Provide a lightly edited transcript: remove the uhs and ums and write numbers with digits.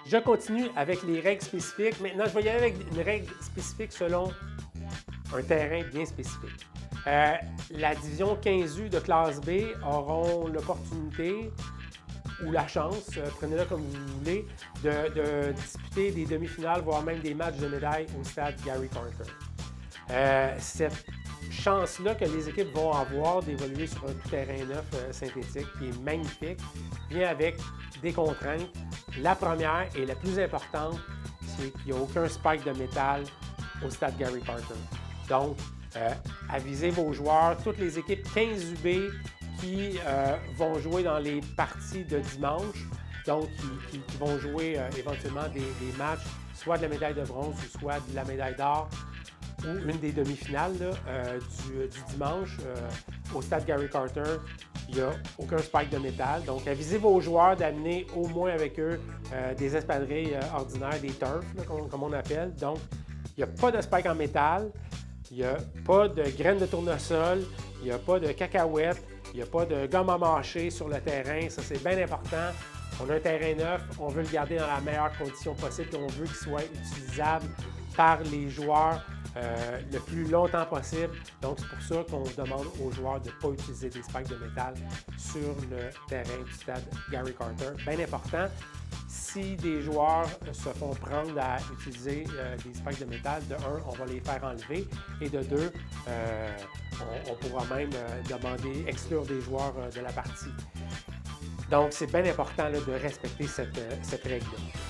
Je continue avec les règles spécifiques. Maintenant, je vais y aller avec une règle spécifique selon un terrain bien spécifique. La division 15U de classe B auront l'opportunité ou la chance, prenez-le comme vous voulez, de disputer des demi-finales, voire même des matchs de médailles au stade Gary Carter. Cette chance-là que les équipes vont avoir d'évoluer sur un tout-terrain neuf synthétique qui est magnifique, vient avec des contraintes. La première et la plus importante, c'est qu'il n'y a aucun spike de métal au stade Gary Carter. Donc, avisez vos joueurs, toutes les équipes 15 UB qui vont jouer dans les parties de dimanche, donc qui vont jouer éventuellement des matchs, soit de la médaille de bronze ou soit de la médaille d'or, ou une des demi-finales du dimanche au stade Gary Carter. Il n'y a aucun spike de métal. Donc, avisez vos joueurs d'amener au moins avec eux des espadrilles ordinaires, des turfs, là, comme on appelle. Donc, il n'y a pas de spike en métal, il n'y a pas de graines de tournesol, il n'y a pas de cacahuètes, il n'y a pas de gomme à mâcher sur le terrain. Ça, c'est bien important. On a un terrain neuf, on veut le garder dans la meilleure condition possible et on veut qu'il soit utilisable par les joueurs le plus longtemps possible. Donc, c'est pour ça qu'on demande aux joueurs de ne pas utiliser des spikes de métal sur le terrain du stade Gary Carter. Bien important, si des joueurs se font prendre à utiliser des spikes de métal, de un, on va les faire enlever et de deux, on pourra même demander exclure des joueurs de la partie. Donc, c'est bien important là, de respecter cette règle-là.